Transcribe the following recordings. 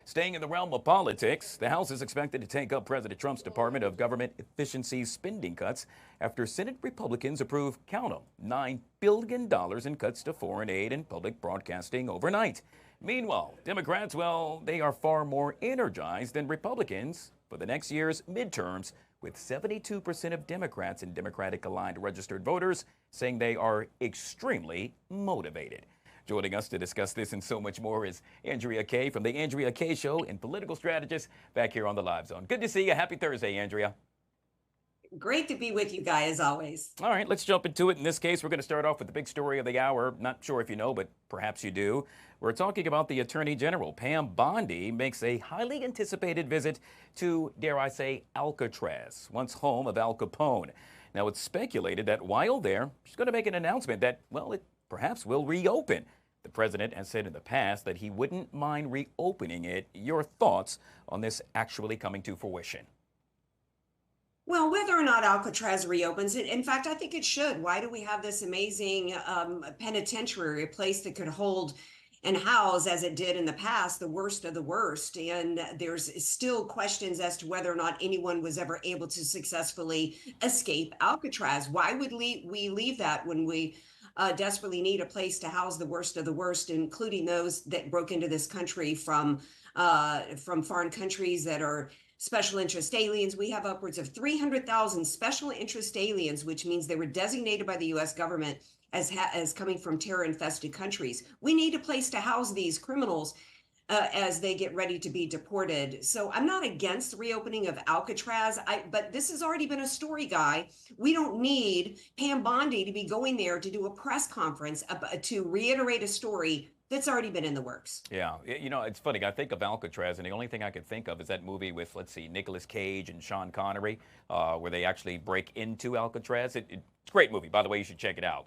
Staying in the realm of politics, the House is expected to take up President Trump's Department of Government Efficiency spending cuts after Senate Republicans approve, count 'em, $9 billion in cuts to foreign aid and public broadcasting overnight. Meanwhile, Democrats, well, they are far more energized than Republicans for the next year's midterms, with 72% of Democrats and Democratic-aligned registered voters saying they are extremely motivated. Joining us to discuss this and so much more is Andrea Kaye from The Andrea Kaye Show and political strategist back here on the Live Zone. Good to see you. Happy Thursday, Andrea. Great to be with you guys, as always. All right, let's jump into it. In this case, we're going to start off with the big story of the hour. Not sure if you know, but perhaps you do. We're talking about the Attorney General. Pam Bondi makes a highly anticipated visit to, dare I say, Alcatraz, once home of Al Capone. Now, it's speculated that while there, she's going to make an announcement that, well, it perhaps will reopen. The president has said in the past that he wouldn't mind reopening it. Your thoughts on this actually coming to fruition? Well, whether or not Alcatraz reopens, in fact, I think it should. Why do we have this amazing penitentiary, a place that could hold and house, as it did in the past, the worst of the worst? And there's still questions as to whether or not anyone was ever able to successfully escape Alcatraz. Why would we leave that when we desperately need a place to house the worst of the worst, including those that broke into this country from foreign countries that are special interest aliens? We have upwards of 300,000 special interest aliens, which means they were designated by the U.S. government as coming from terror-infested countries. We need a place to house these criminals as they get ready to be deported. So I'm not against the reopening of Alcatraz, but this has already been a story, Guy. We don't need Pam Bondi to be going there to do a press conference to reiterate a story that's already been in the works. Yeah, you know, it's funny. I think of Alcatraz, and the only thing I can think of is that movie with, let's see, Nicolas Cage and Sean Connery, where they actually break into Alcatraz. It's a great movie. By the way, you should check it out.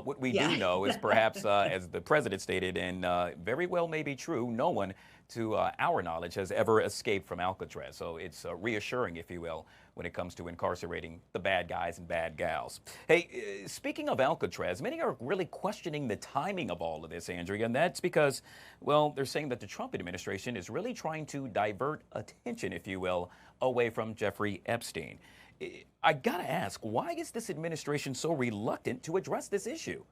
What we do know is perhaps, as the president stated, and very well may be true, no one, to our knowledge, has ever escaped from Alcatraz. So it's reassuring, if you will, when it comes to incarcerating the bad guys and bad gals. Hey, speaking of Alcatraz, many are really questioning the timing of all of this, Andrea, and that's because, well, they're saying that the Trump administration is really trying to divert attention, if you will, away from Jeffrey Epstein. I gotta ask, why is this administration so reluctant to address this issue?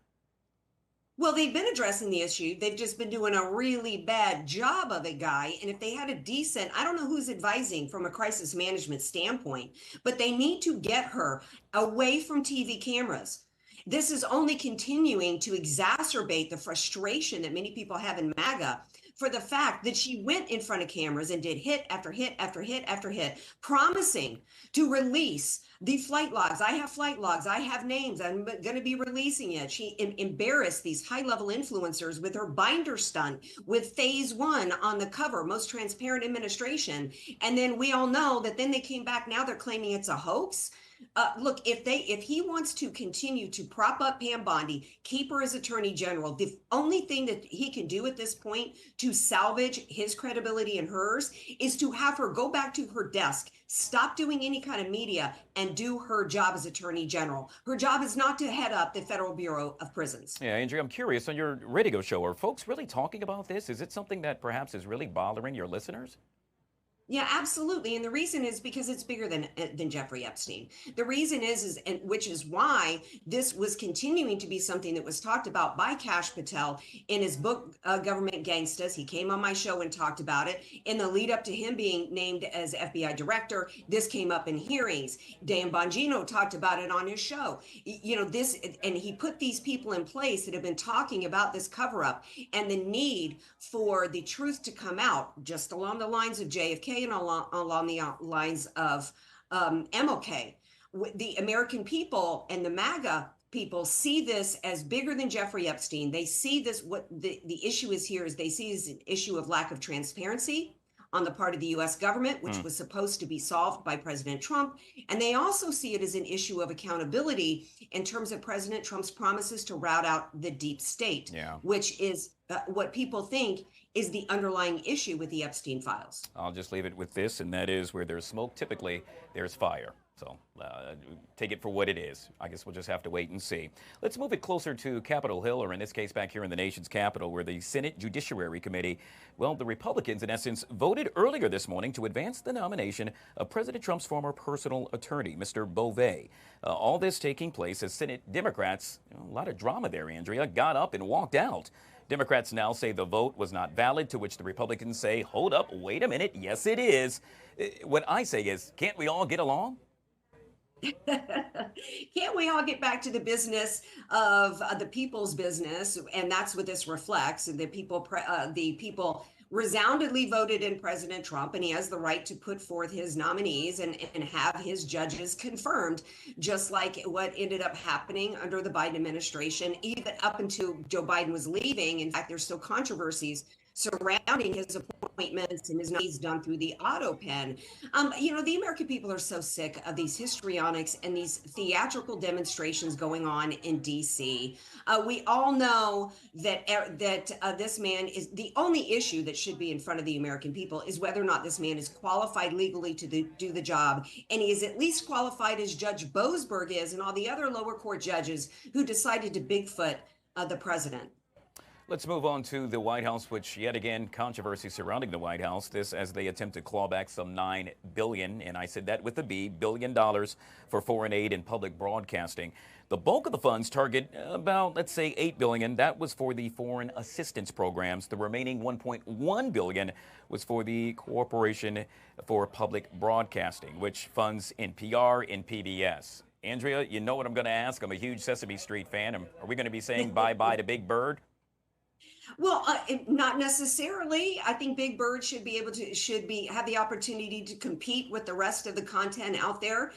Well, they've been addressing the issue. They've just been doing a really bad job of it, Guy. And if they had a decent, I don't know who's advising from a crisis management standpoint, but they need to get her away from TV cameras. This is only continuing to exacerbate the frustration that many people have in MAGA for the fact that she went in front of cameras and did hit after hit after hit after hit, promising to release the flight logs. I have flight logs. I have names. I'm going to be releasing it. She embarrassed these high-level influencers with her binder stunt with phase one on the cover, most transparent administration. And then we all know that then they came back. Now they're claiming it's a hoax. Look, if he wants to continue to prop up Pam Bondi, keep her as Attorney General, the only thing that he can do at this point to salvage his credibility and hers is to have her go back to her desk, stop doing any kind of media, and do her job as Attorney General. Her job is not to head up the Federal Bureau of Prisons. Yeah, Andrea, I'm curious, on your radio show, are folks really talking about this? Is it something that perhaps is really bothering your listeners? Yeah, absolutely. And the reason is because it's bigger than Jeffrey Epstein. The reason and which is why this was continuing to be something that was talked about by Kash Patel in his book, Government Gangstas. He came on my show and talked about it. In the lead up to him being named as FBI director, this came up in hearings. Dan Bongino talked about it on his show. You know, this, and he put these people in place that have been talking about this cover up and the need for the truth to come out, just along the lines of JFK and along the lines of MLK. The American people and the MAGA people see this as bigger than Jeffrey Epstein. They see this, what the issue is here is they see it as an issue of lack of transparency on the part of the U.S. government, which was supposed to be solved by President Trump. And they also see it as an issue of accountability in terms of President Trump's promises to rout out the deep state, which is what people think is the underlying issue with the Epstein files. I'll just leave it with this, and that is where there's smoke, typically there's fire. So take it for what it is. I guess we'll just have to wait and see. Let's move it closer to Capitol Hill, or in this case back here in the nation's capital, where the Senate Judiciary Committee, well, the Republicans in essence voted earlier this morning to advance the nomination of President Trump's former personal attorney, Mr. Beauvais. All this taking place as Senate Democrats, a lot of drama there, Andrea, got up and walked out. Democrats now say the vote was not valid, to which the Republicans say, hold up, wait a minute, yes it is. What I say is, can't we all get along? Can't we all get back to the business of the people's business? And that's what this reflects. The people resoundingly voted in President Trump, and he has the right to put forth his nominees and have his judges confirmed, just like what ended up happening under the Biden administration, even up until Joe Biden was leaving. In fact, there's still controversies surrounding his appointments and his nominees done through the auto pen. The American people are so sick of these histrionics and these theatrical demonstrations going on in D.C. We all know that this man is the only issue that should be in front of the American people is whether or not this man is qualified legally to do the job, and he is at least qualified as Judge Boasberg is, and all the other lower court judges who decided to Bigfoot the president. Let's move on to the White House, which yet again, controversy surrounding the White House. This as they attempt to claw back some $9 billion, and I said that with a B, billion dollars for foreign aid and public broadcasting. The bulk of the funds target about, let's say, $8 billion. That was for the foreign assistance programs. The remaining $1.1 billion was for the Corporation for Public Broadcasting, which funds NPR and PBS. Andrea, you know what I'm going to ask. I'm a huge Sesame Street fan. Are we going to be saying bye-bye to Big Bird? Well, not necessarily. I think Big Bird should have the opportunity to compete with the rest of the content out there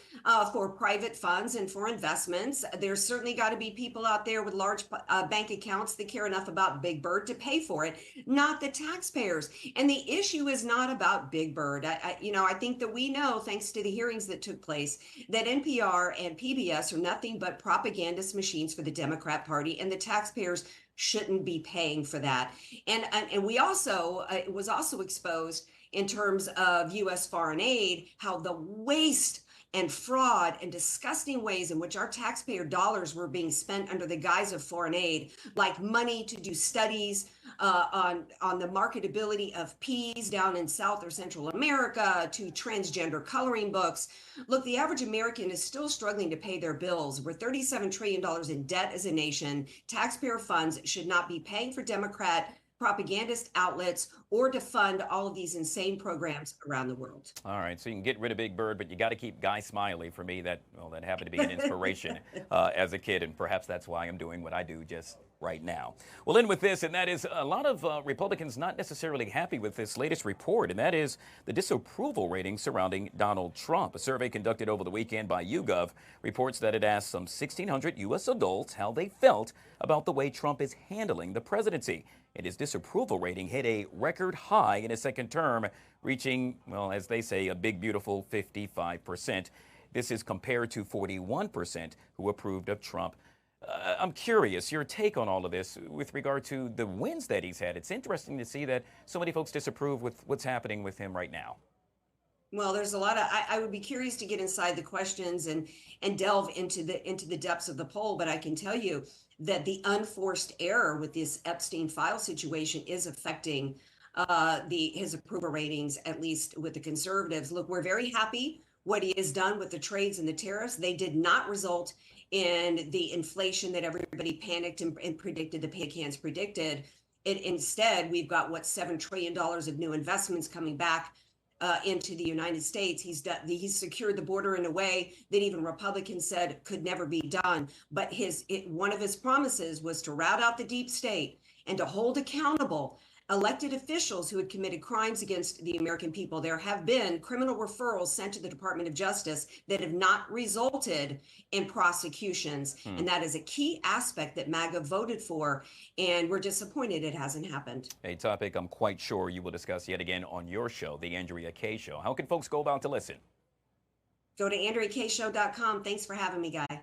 for private funds and for investments. There's certainly got to be people out there with large bank accounts that care enough about Big Bird to pay for it, not the taxpayers. And the issue is not about Big Bird. I think that we know, thanks to the hearings that took place, that NPR and PBS are nothing but propagandist machines for the Democrat Party, and the taxpayers shouldn't be paying for that. And we also, it was also exposed in terms of U.S. foreign aid, how the waste and fraud and disgusting ways in which our taxpayer dollars were being spent under the guise of foreign aid, like money to do studies on the marketability of peas down in South or Central America, to transgender coloring books. Look, the average American is still struggling to pay their bills. We're $37 trillion in debt as a nation. Taxpayer funds should not be paying for Democrat propagandist outlets or to fund all of these insane programs around the world. All right, so you can get rid of Big Bird, but you got to keep Guy Smiley. For me, that happened to be an inspiration as a kid, and perhaps that's why I'm doing what I do just right now. We'll end with this, and that is a lot of Republicans not necessarily happy with this latest report, and that is the disapproval rating surrounding Donald Trump. A survey conducted over the weekend by YouGov reports that it asked some 1,600 U.S. adults how they felt about the way Trump is handling the presidency. And his disapproval rating hit a record high in his second term, reaching, well, as they say, a big, beautiful 55%. This is compared to 41% who approved of Trump. I'm curious, your take on all of this with regard to the wins that he's had. It's interesting to see that so many folks disapprove with what's happening with him right now. Well, there's a lot of, I would be curious to get inside the questions and delve into the depths of the poll, but I can tell you that the unforced error with this Epstein file situation is affecting his approval ratings, at least with the conservatives. Look, we're very happy what he has done with the trades and the tariffs. They did not result in the inflation that everybody panicked and predicted, the panic predicted. Instead, we've got $7 trillion of new investments coming back into the United States. He's secured the border in a way that even Republicans said could never be done. But one of his promises was to rout out the deep state and to hold accountable elected officials who had committed crimes against the American people. There have been criminal referrals sent to the Department of Justice that have not resulted in prosecutions. And that is a key aspect that MAGA voted for. And we're disappointed it hasn't happened. A topic I'm quite sure you will discuss yet again on your show, The Andrea Kaye Show. How can folks go about to listen? Go to AndreaKayeShow.com. Thanks for having me, Guy.